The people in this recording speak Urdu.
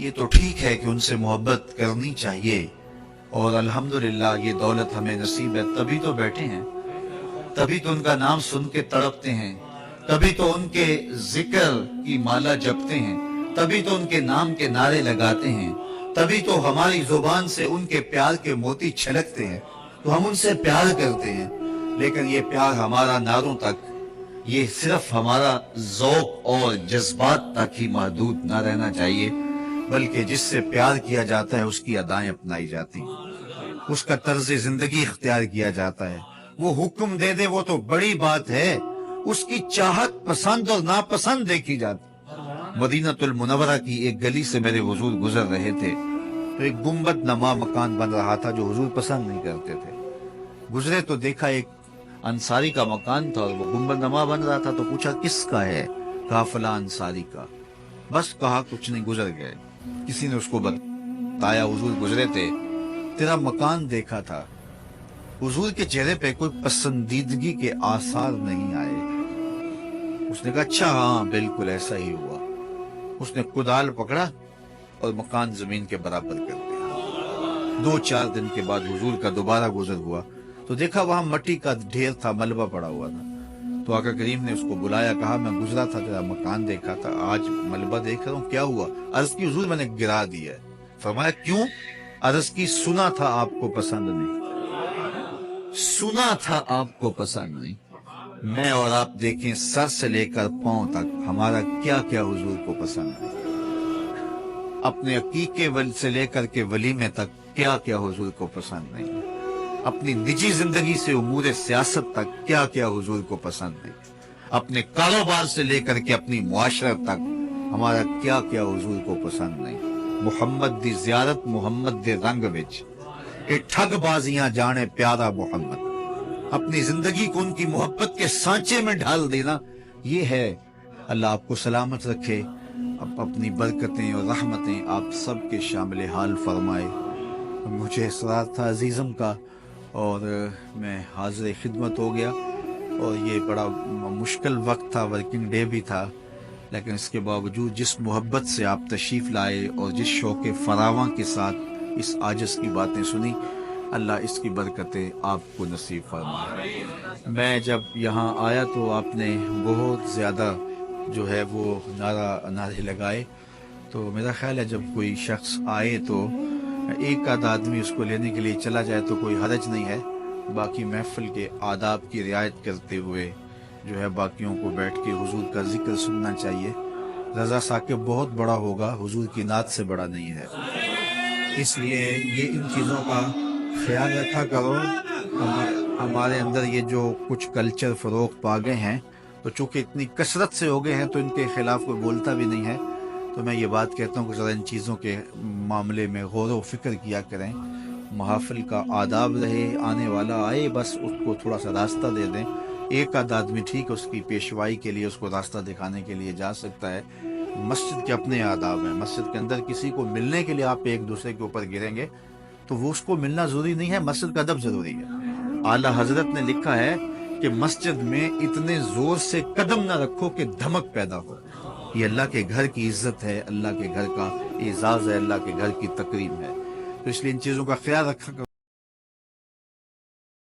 یہ تو ٹھیک ہے کہ ان سے محبت کرنی چاہیے، اور الحمدللہ یہ دولت ہمیں نصیب ہے، تبھی تو بیٹھے ہیں، تبھی تو ان کا نام سن کے تڑپتے ہیں، تبھی تو ان کے ذکر کی مالا جپتے ہیں، تبھی تو ان کے نام کے نعرے لگاتے ہیں، تبھی تو ہماری زبان سے ان کے پیار کے موتی چھلکتے ہیں، تو ہم ان سے پیار کرتے ہیں۔ لیکن یہ پیار ہمارا نعروں تک، یہ صرف ہمارا ذوق اور جذبات تک ہی محدود نہ رہنا چاہیے، بلکہ جس سے پیار کیا جاتا ہے اس کی ادائیں اپنائی جاتی ہیں، اس کا طرز زندگی اختیار کیا جاتا ہے۔ وہ حکم دے دے وہ تو بڑی بات ہے، اس کی چاہت پسند اور ناپسند دیکھی جاتی۔ مدینہ المنورہ کی ایک گلی سے میرے حضور گزر رہے تھے تو ایک گنبد نما مکان بن رہا تھا جو حضور پسند نہیں کرتے تھے۔ گزرے تو دیکھا ایک انصاری کا مکان تھا اور وہ گنبد نما بن رہا تھا، تو پوچھا کس کا ہے؟ کہا فلاں انصاری کا۔ بس کہا کچھ نہیں، گزر گئے۔ کسی نے اس کو بتایا حضور گزرے تھے، تیرا مکان دیکھا تھا، حضور کے چہرے پہ کوئی پسندیدگی کے آثار نہیں آئے۔ اس نے کہا اچھا ہاں بالکل ایسا ہی ہوا۔ اس نے کدال پکڑا اور مکان زمین کے برابر کر دیا۔ 2-4 دن کے بعد حضور کا دوبارہ گزر ہوا تو دیکھا وہاں مٹی کا ڈھیر تھا، ملبہ پڑا ہوا تھا۔ تو آقا کریم نے اس کو بلایا، کہا میں گزرا تھا، تیرا مکان دیکھا تھا، آج ملبہ دیکھ رہا ہوں، کیا ہوا؟ عرض کی حضور میں نے گرا دیا ہے۔ فرمایا کیوں؟ عرض کی سنا تھا آپ کو پسند نہیں، سنا تھا آپ کو پسند نہیں۔ میں اور آپ دیکھیں سر سے لے کر پاؤں تک ہمارا کیا کیا حضور کو پسند ہے، اپنے عقیقے سے لے کر کے ولیمے تک کیا کیا حضور کو پسند نہیں ہے، اپنی نجی زندگی سے امور سیاست تک کیا کیا حضور کو پسند نہیں، اپنے کاروبار سے لے کر کے اپنی معاشرت تک ہمارا کیا کیا حضور کو پسند نہیں۔ محمد دی زیارت محمد دے رنگ وچ، کہ ٹھگ بازیاں جانے پیارا محمد، اپنی زندگی کو ان کی محبت کے سانچے میں ڈھال دینا، یہ ہے۔ اللہ آپ کو سلامت رکھے، اپنی برکتیں اور رحمتیں آپ سب کے شامل حال فرمائے۔ مجھے اصرار تھا عزیزم کا اور میں حاضر خدمت ہو گیا، اور یہ بڑا مشکل وقت تھا، ورکنگ ڈے بھی تھا، لیکن اس کے باوجود جس محبت سے آپ تشریف لائے اور جس شوق فراواں کے ساتھ اس عاجز کی باتیں سنی، اللہ اس کی برکتیں آپ کو نصیب فرمائے۔ میں جب یہاں آیا تو آپ نے بہت زیادہ جو ہے وہ نعرے لگائے، تو میرا خیال ہے جب کوئی شخص آئے تو ایک آدھ آدمی اس کو لینے کے لیے چلا جائے تو کوئی حرج نہیں ہے، باقی محفل کے آداب کی رعایت کرتے ہوئے جو ہے باقیوں کو بیٹھ کے حضور کا ذکر سننا چاہیے۔ رضا ثاقب بہت بڑا ہوگا، حضور کی نعت سے بڑا نہیں ہے، اس لیے یہ ان چیزوں کا خیال رکھا کرو۔ ہمارے اندر یہ جو کچھ کلچر فروغ پا گئے ہیں، تو چونکہ اتنی کثرت سے ہو گئے ہیں تو ان کے خلاف کوئی بولتا بھی نہیں ہے، تو میں یہ بات کہتا ہوں کہ ذرا ان چیزوں کے معاملے میں غور و فکر کیا کریں۔ محافل کا آداب رہے، آنے والا آئے بس اس کو تھوڑا سا راستہ دے دیں، ایک آدھ آدمی ٹھیک اس کی پیشوائی کے لیے، اس کو راستہ دکھانے کے لیے جا سکتا ہے۔ مسجد کے اپنے آداب ہیں، مسجد کے اندر کسی کو ملنے کے لیے آپ ایک دوسرے کے اوپر گریں گے تو وہ اس کو ملنا ضروری نہیں ہے، مسجد کا ادب ضروری ہے۔ اعلیٰ حضرت نے لکھا ہے کہ مسجد میں اتنے زور سے قدم نہ رکھو کہ دھمک پیدا ہو۔ یہ اللہ کے گھر کی عزت ہے، اللہ کے گھر کا اعزاز ہے، اللہ کے گھر کی تکریم ہے، تو اس لیے ان چیزوں کا خیال رکھا کرو۔